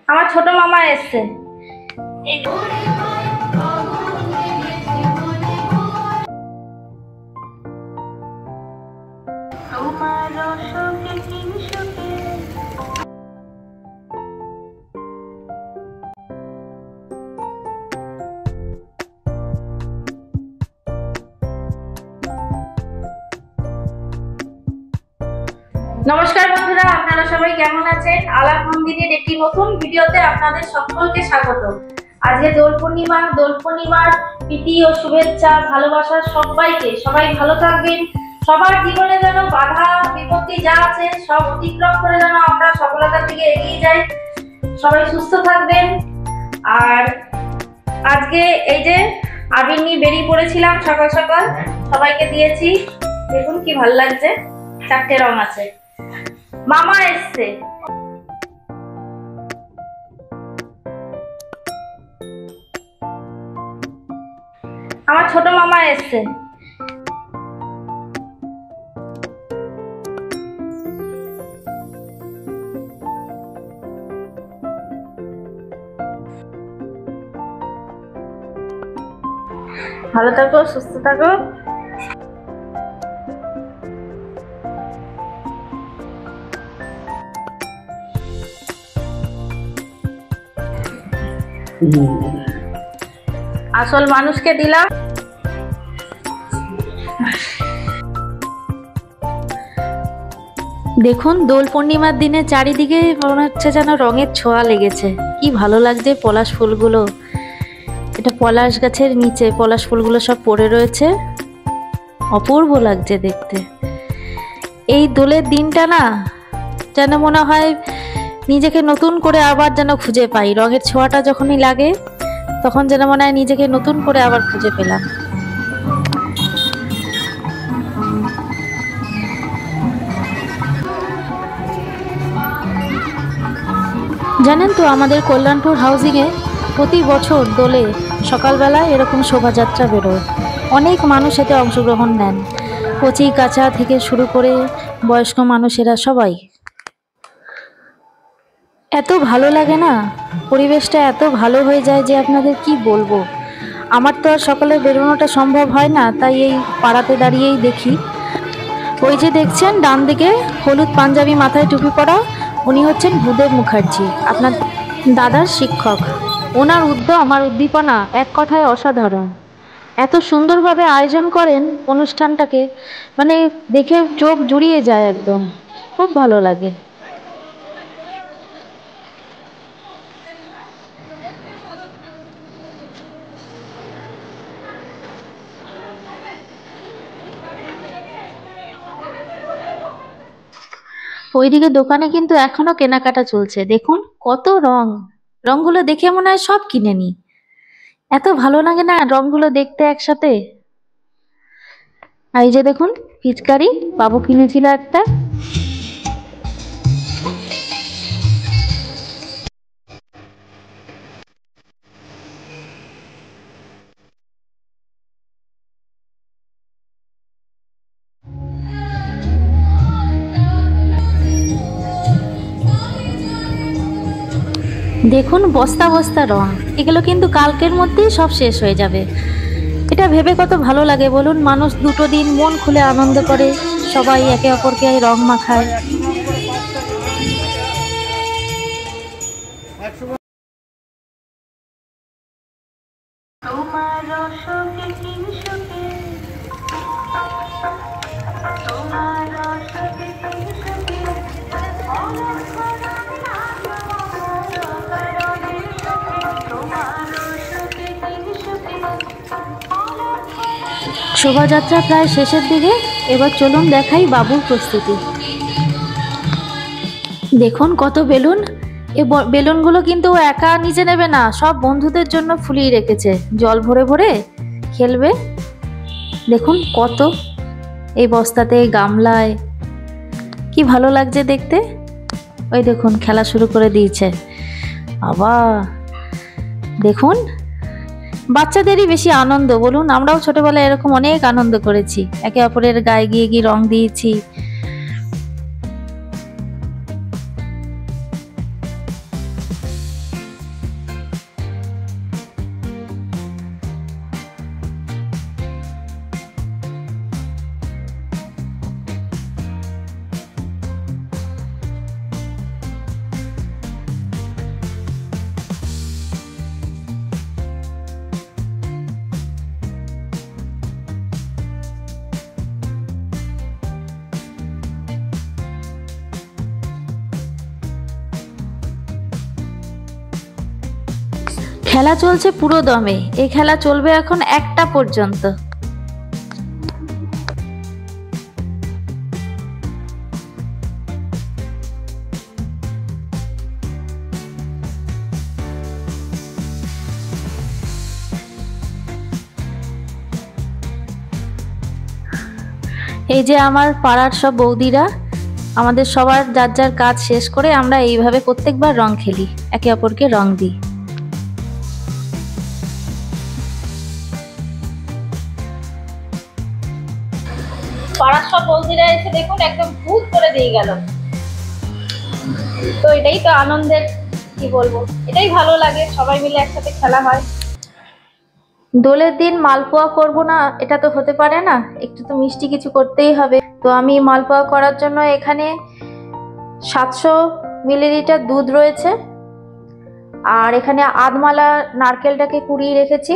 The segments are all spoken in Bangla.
আমার ছোট মামা এসছে। নমস্কার বন্ধুরা, আপনারা সবাই কেমন আছেন? আলাপ মন্দিরের একটি নতুন ভিডিওতে আপনাদের সকলকে স্বাগত। আজকে দোল পূর্ণিমার প্রীতি ও শুভেচ্ছা, ভালোবাসা সবাইকে। সবাই ভালো থাকবেন। সবার জীবনে যেন বাধা বিপত্তি যা আছে সব অতিক্রম করে যেন আমরা সফলতার দিকে এগিয়ে যাই। সবাই সুস্থ থাকবেন। আর আজকে এই যে আবির নিয়ে বেরিয়ে পড়েছিলাম সকাল সকাল, সবাইকে দিয়েছি। দেখুন কি ভালো লাগছে, 4টে রং আছে। মামা এসছে। আমার ছোট মামা এসছে। ভালো থাকো, সুস্থ থাকো। আসল মানুষকে দিলাম। দেখুন দোল পূর্ণিমার দিনে চারিদিকে মনে হচ্ছে যেন রঙের ছোঁয়া লেগেছে। কি ভালো লাগছে পলাশ ফুলগুলো। এটা পলাশ গাছের নিচে পলাশ ফুলগুলো সব পড়ে রয়েছে, অপূর্ব লাগছে দেখতে। এই দোলের দিনটা না যেন মনে হয় নিজেকে নতুন করে আবার যেন খুঁজে পাই। রঙের ছোঁয়াটা যখনই লাগে তখন যেন মনে হয় নিজেকে নতুন করে আবার খুঁজে পেলাম। জানেন তো আমাদের কল্যাণপুর হাউজিংয়ে প্রতি বছর দোলে সকালবেলায় এরকম শোভাযাত্রা বেরোয়। অনেক মানুষ এতে অংশগ্রহণ নেন, কচি কাঁচা থেকে শুরু করে বয়স্ক মানুষেরা সবাই। এত ভালো লাগে না, পরিবেশটা এত ভালো হয়ে যায় যে আপনাদের কি বলবো। আমার তো আর সকালে বেরোনোটা সম্ভব হয় না, তাই এই পাড়াতে দাঁড়িয়েই দেখি। ওই যে দেখছেন ডান দিকে হলুদ পাঞ্জাবি মাথায় টুপি পরা, উনি হচ্ছেন ভূদেব মুখার্জি, আপনার দাদার শিক্ষক। ওনার উদ্যম আর উদ্দীপনা এক কথায় অসাধারণ। এত সুন্দরভাবে আয়োজন করেন অনুষ্ঠানটাকে, মানে দেখে চোখ জুড়িয়ে যায় একদম, খুব ভালো লাগে। ওইদিকে দোকানে কিন্তু এখনো কেনাকাটা চলছে। দেখুন কত রং, রংগুলো দেখে মনে হয় সব কিনে নি। এত ভালো লাগে না রংগুলো দেখতে একসাথে। আর এই যে দেখুন পিচকারি বাবু কিনেছিল একটা। দেখুন বস্তা বস্তা রং, এগুলো কিন্তু কালকের মধ্যেই সব শেষ হয়ে যাবে। এটা ভেবে কত ভালো লাগে বলুন, মানুষ দুটো দিন মন খুলে আনন্দ করে, সবাই একে অপরকে রং মাখায়। শোভাযাত্রা প্রায় শেষের দিকে, এবার চলুন দেখাই বাবুর প্রস্তুতি। দেখুন কত বেলুন। এই বেলুনগুলো কিন্তু ও একা নিচে নেবে না, সব বন্ধুদের জন্য ফুলিয়ে রেখেছে, জল ভরে ভরে খেলবে। দেখুন কত, এই বস্তাতে গামলায়, কি ভালো লাগছে দেখতে। ওই দেখুন খেলা শুরু করে দিয়েছে আবার। দেখুন বাচ্চাদেরই বেশি আনন্দ বলুন, আমরাও ছোটবেলায় এরকম অনেক আনন্দ করেছি, একে অপরের গায়ে গিয়ে গিয়ে রং দিয়েছি। খেলা চলছে পুরো দমে, এই খেলা চলবে এখন 1টা পর্যন্ত। এই যে আমার পাড়ার সব বৌদিরা, আমাদের সবার যার যার কাজ শেষ করে আমরা এইভাবে প্রত্যেকবার রং খেলি, একে অপরকে রং দিই। পাড়ার সব বৌদিরা এসে দেখুন একদম ভূত করে দিয়ে গেল। তো এটাই তো আনন্দের, কি বলবো, এটাই ভালো লাগে, সবাই মিলে একসাথে খেলা হয়। দোলের দিন মালপোয়া করব না এটা তো হতে পারে না, একটু তো মিষ্টি কিছু করতেই হবে। তো আমি মালপোয়া করার জন্য এখানে 700 মিলিলিটার দুধ রয়েছে, আর এখানে আধমালা নারকেলটাকে কুড়িয়ে রেখেছি,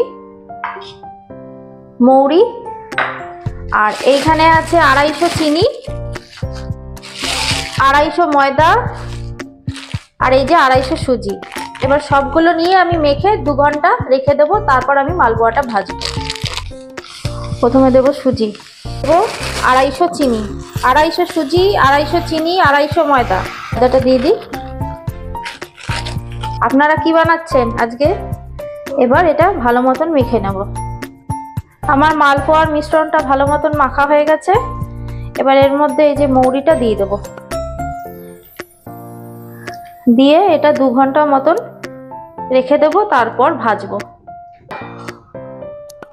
মৌরি, আর এইখানে আছে 250 চিনি, 250 ময়দা, আর এই যে 250 সুজি। এবার সবগুলো নিয়ে আমি মেখে 2 ঘন্টা রেখে দেবো, তারপর আমি মালপোয়াটা ভাজবো। প্রথমে দেবো সুজি, দেবো 250 চিনি, 250 সুজি, 250 চিনি, 250 ময়দা। ময়দাটা দিয়ে দিই। আপনারা কি বানাচ্ছেন আজকে? এবার এটা ভালো মতন মেখে নেব। আমার মালপোয়ার মিশ্রণটা ভালো মতন মাখা হয়ে গেছে। এবার এর মধ্যে এই যে মৌরিটা দিয়ে দেবো, দিয়ে এটা 2 ঘন্টা মতন রেখে দেবো, তারপর ভাজবো।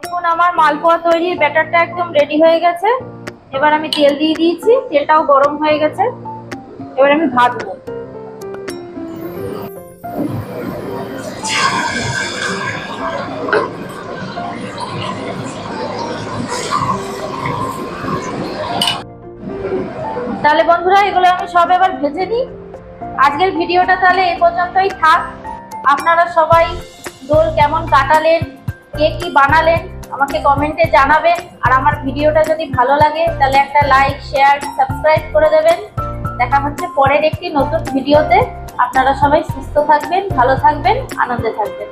এখন আমার মালপোয়া তৈরির ব্যাটারটা একদম রেডি হয়ে গেছে। এবার আমি তেল দিয়ে দিয়েছি, তেলটাও গরম হয়ে গেছে। এবার আমি ভাজবো। তাহলে বন্ধুরা এগুলো আমি সব এবার ভেজে নিই। আজকের ভিডিওটা তাহলে এ পর্যন্তই থাক। আপনারা সবাই দোল কেমন কাটালেন, কে কি বানালেন আমাকে কমেন্টে জানাবেন। আর আমার ভিডিওটা যদি ভালো লাগে তাহলে একটা লাইক, শেয়ার, সাবস্ক্রাইব করে দেবেন। দেখা হচ্ছে পরের একটি নতুন ভিডিওতে। আপনারা সবাই সুস্থ থাকবেন, ভালো থাকবেন, আনন্দে থাকবেন।